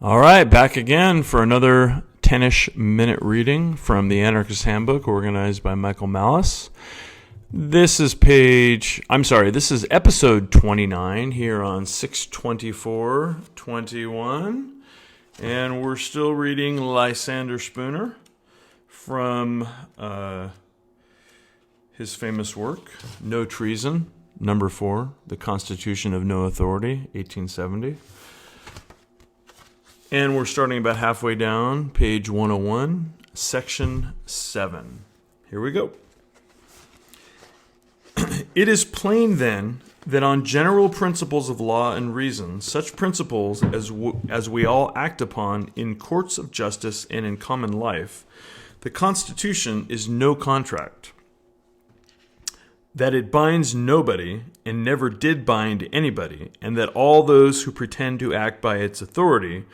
All right, back again for another 10-ish minute reading from the Anarchist Handbook, organized by Michael Malice. This is episode 29 here on 6/24/21, and we're still reading Lysander Spooner from his famous work, No Treason, number 4, The Constitution of No Authority, 1870. And we're starting about halfway down, page 101, section 7. Here we go. It is plain, then, that on general principles of law and reason, such principles as we all act upon in courts of justice and in common life, the Constitution is no contract. That it binds nobody and never did bind anybody, and that all those who pretend to act by its authority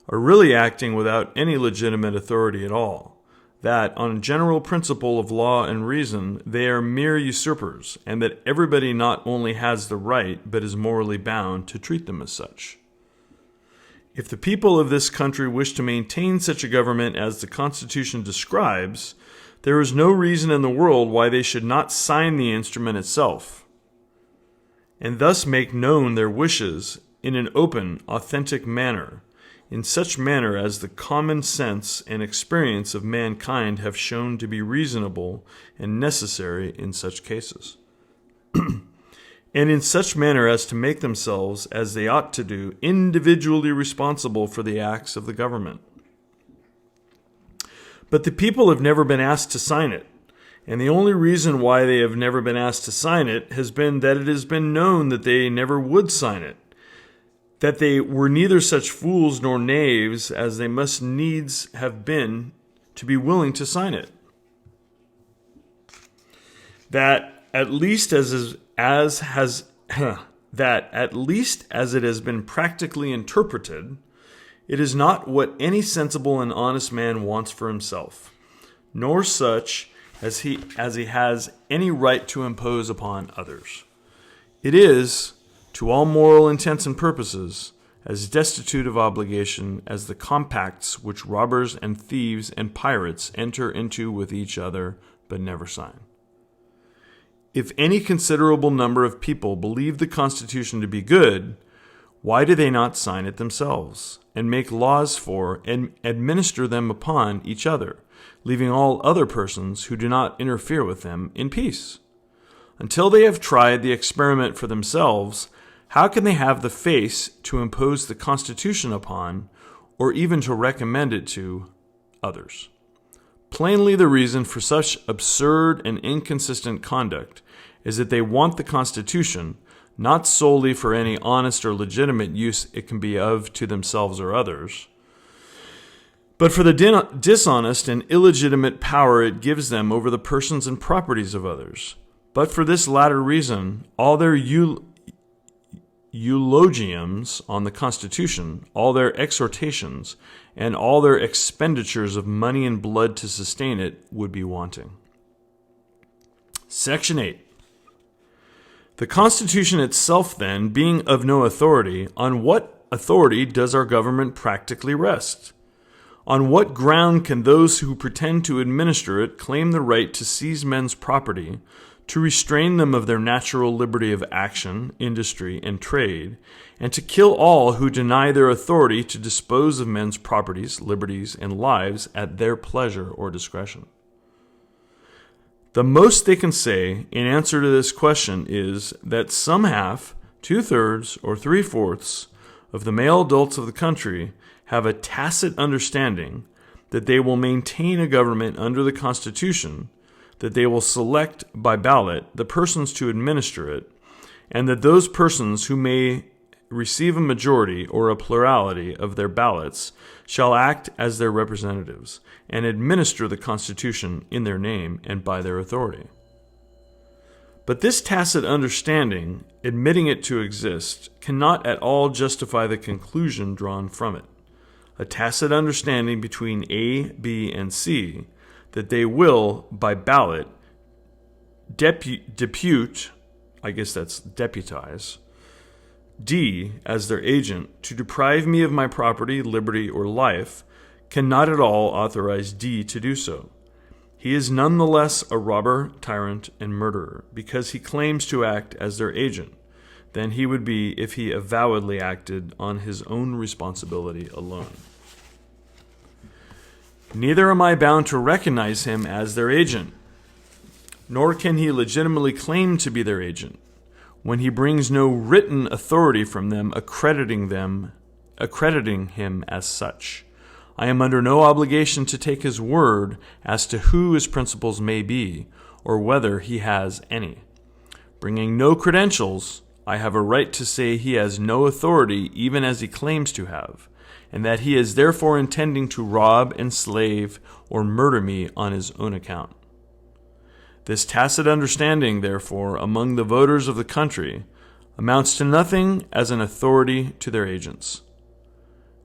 are really acting without any legitimate authority at all. That, on a general principle of law and reason, they are mere usurpers, and that everybody not only has the right, but is morally bound to treat them as such. If the people of this country wish to maintain such a government as the Constitution describes, there is no reason in the world why they should not sign the instrument itself, and thus make known their wishes in an open, authentic manner, in such manner as the common sense and experience of mankind have shown to be reasonable and necessary in such cases, and in such manner as to make themselves, as they ought to do, individually responsible for the acts of the government. But the people have never been asked to sign it, and the only reason why they have never been asked to sign it has been that it has been known that they never would sign it, that they were neither such fools nor knaves as they must needs have been to be willing to sign it. That at least as it has been practically interpreted, it is not what any sensible and honest man wants for himself, nor such as he has any right to impose upon others. It is, to all moral intents and purposes, as destitute of obligation as the compacts which robbers and thieves and pirates enter into with each other but never sign. If any considerable number of people believe the Constitution to be good, why do they not sign it themselves, and make laws for and administer them upon each other, leaving all other persons who do not interfere with them in peace? Until they have tried the experiment for themselves, how can they have the face to impose the Constitution upon, or even to recommend it to, others? Plainly, the reason for such absurd and inconsistent conduct is that they want the Constitution, not solely for any honest or legitimate use it can be of to themselves or others, but for the dishonest and illegitimate power it gives them over the persons and properties of others. But for this latter reason, all their eulogiums on the Constitution, all their exhortations, and all their expenditures of money and blood to sustain it would be wanting. Section 8. The Constitution itself, then, being of no authority, on what authority does our government practically rest? On what ground can those who pretend to administer it claim the right to seize men's property, to restrain them of their natural liberty of action, industry, and trade, and to kill all who deny their authority to dispose of men's properties, liberties, and lives at their pleasure or discretion? The most they can say in answer to this question is that some half, 2/3, or 3/4 of the male adults of the country have a tacit understanding that they will maintain a government under the Constitution, that they will select by ballot the persons to administer it, and that those persons who may receive a majority or a plurality of their ballots shall act as their representatives and administer the Constitution in their name and by their authority. But this tacit understanding, admitting it to exist, cannot at all justify the conclusion drawn from it. A tacit understanding between A, B, and C that they will, by ballot, deputize, D, as their agent, to deprive me of my property, liberty, or life, cannot at all authorize D to do so. He is nonetheless a robber, tyrant, and murderer, because he claims to act as their agent, than he would be if he avowedly acted on his own responsibility alone. Neither am I bound to recognize him as their agent, nor can he legitimately claim to be their agent, when he brings no written authority from them accrediting him as such. I am under no obligation to take his word as to who his principles may be, or whether he has any. Bringing no credentials, I have a right to say he has no authority even as he claims to have, and that he is therefore intending to rob, enslave, or murder me on his own account. This tacit understanding, therefore, among the voters of the country amounts to nothing as an authority to their agents.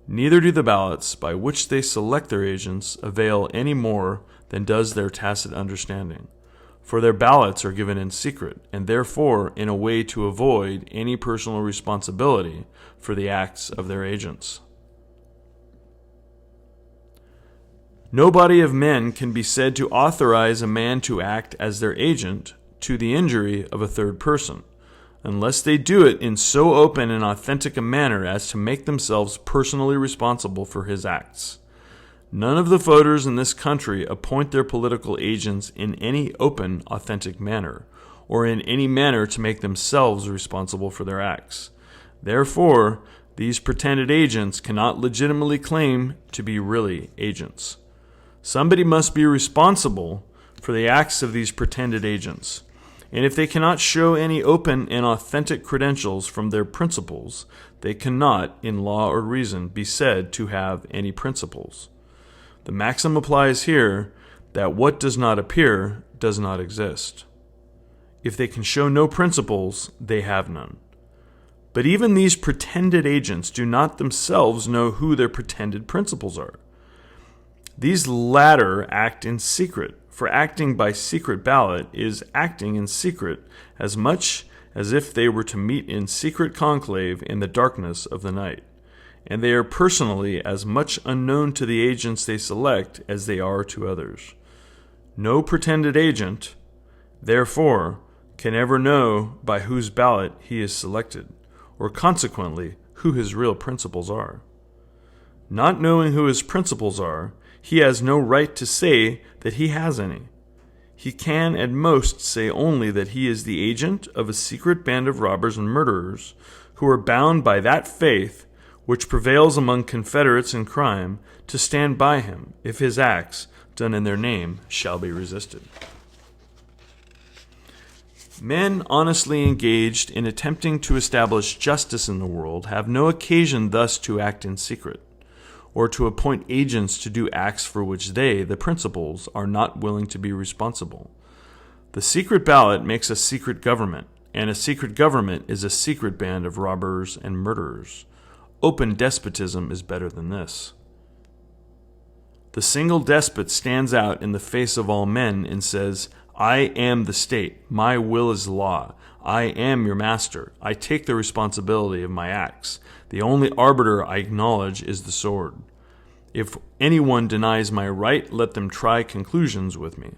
Neither do the ballots by which they select their agents avail any more than does their tacit understanding, for their ballots are given in secret, and therefore in a way to avoid any personal responsibility for the acts of their agents. No body of men can be said to authorize a man to act as their agent to the injury of a third person, unless they do it in so open and authentic a manner as to make themselves personally responsible for his acts. None of the voters in this country appoint their political agents in any open, authentic manner, or in any manner to make themselves responsible for their acts. Therefore, these pretended agents cannot legitimately claim to be really agents. Somebody must be responsible for the acts of these pretended agents, and if they cannot show any open and authentic credentials from their principles, they cannot, in law or reason, be said to have any principles. The maxim applies here that what does not appear does not exist. If they can show no principles, they have none. But even these pretended agents do not themselves know who their pretended principles are. These latter act in secret, for acting by secret ballot is acting in secret as much as if they were to meet in secret conclave in the darkness of the night, and they are personally as much unknown to the agents they select as they are to others. No pretended agent, therefore, can ever know by whose ballot he is selected, or consequently who his real principles are. Not knowing who his principles are, he has no right to say that he has any. He can at most say only that he is the agent of a secret band of robbers and murderers who are bound by that faith which prevails among confederates in crime to stand by him if his acts, done in their name, shall be resisted. Men honestly engaged in attempting to establish justice in the world have no occasion thus to act in secret, or to appoint agents to do acts for which they, the principals, are not willing to be responsible. The secret ballot makes a secret government, and a secret government is a secret band of robbers and murderers. Open despotism is better than this. The single despot stands out in the face of all men and says, I am the state, my will is law, I am your master, I take the responsibility of my acts. The only arbiter I acknowledge is the sword. If anyone denies my right, let them try conclusions with me.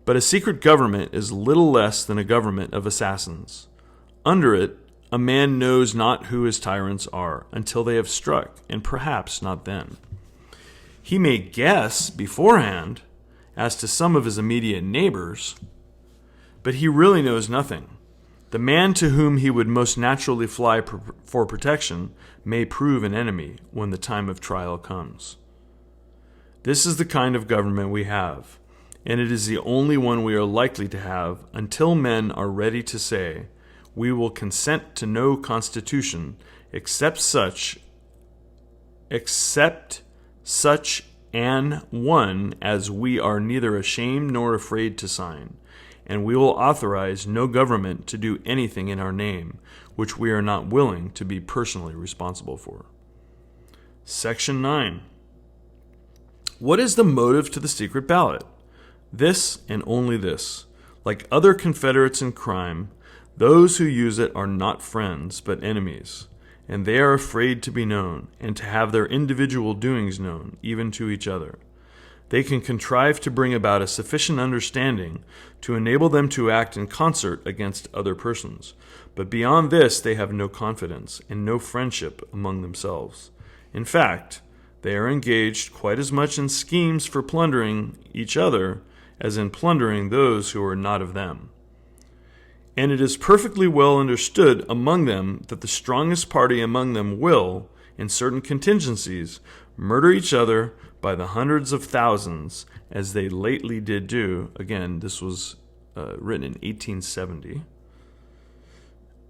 But a secret government is little less than a government of assassins. Under it, a man knows not who his tyrants are until they have struck, and perhaps not then. He may guess beforehand as to some of his immediate neighbors, but he really knows nothing. The man to whom he would most naturally fly for protection may prove an enemy when the time of trial comes. This is the kind of government we have, and it is the only one we are likely to have until men are ready to say, we will consent to no constitution except such an one as we are neither ashamed nor afraid to sign, and we will authorize no government to do anything in our name which we are not willing to be personally responsible for. Section 9. What is the motive to the secret ballot? This, and only this. Like other confederates in crime, Those who use it are not friends, but enemies, and they are afraid to be known, and to have their individual doings known, even to each other. They can contrive to bring about a sufficient understanding to enable them to act in concert against other persons, but beyond this they have no confidence and no friendship among themselves. In fact, they are engaged quite as much in schemes for plundering each other as in plundering those who are not of them. And it is perfectly well understood among them that the strongest party among them will, in certain contingencies, murder each other by the hundreds of thousands, as they lately did do. Again, this was written in 1870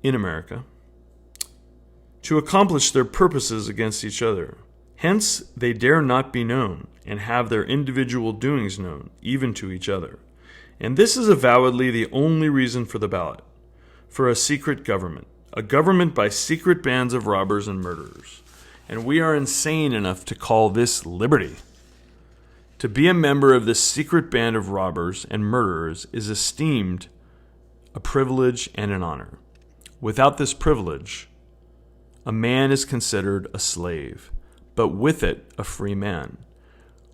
in America, to accomplish their purposes against each other. Hence, they dare not be known, and have their individual doings known, even to each other. And this is avowedly the only reason for the ballot, for a secret government, a government by secret bands of robbers and murderers. And we are insane enough to call this liberty. To be a member of this secret band of robbers and murderers is esteemed a privilege and an honor. Without this privilege, a man is considered a slave, but with it, a free man.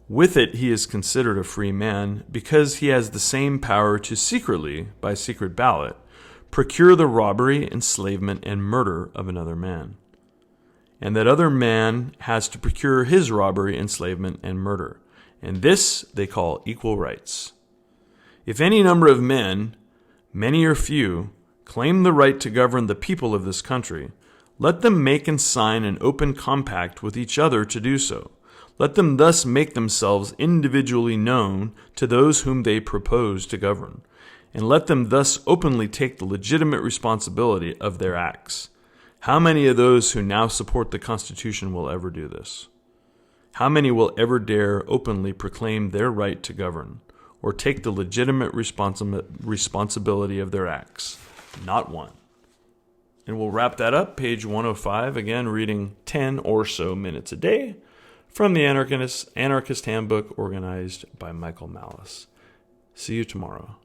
With it, he is considered a free man because he has the same power to secretly, by secret ballot, procure the robbery, enslavement, and murder of another man. And that other man has to procure his robbery, enslavement, and murder. And this they call equal rights. If any number of men, many or few, claim the right to govern the people of this country, let them make and sign an open compact with each other to do so. Let them thus make themselves individually known to those whom they propose to govern, and let them thus openly take the legitimate responsibility of their acts. How many of those who now support the Constitution will ever do this? How many will ever dare openly proclaim their right to govern, or take the legitimate responsibility of their acts? Not one. And we'll wrap that up, page 105, again reading 10 or so minutes a day from the Anarchist Handbook, organized by Michael Malice. See you tomorrow.